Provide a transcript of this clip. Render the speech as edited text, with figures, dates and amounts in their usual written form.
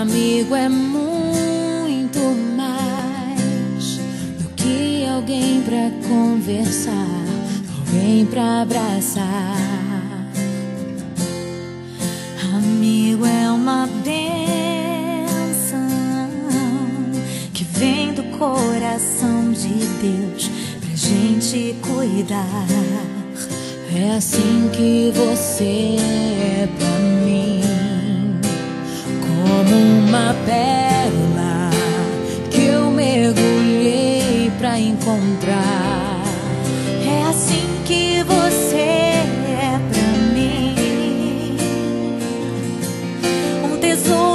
Amigo é muito mais do que alguém pra conversar, alguém pra abraçar. Amigo é uma bênção que vem do coração de Deus pra gente cuidar. É assim que você é pra mim, como uma pérola que eu mergulhei pra encontrar. É assim que você é pra mim, um tesouro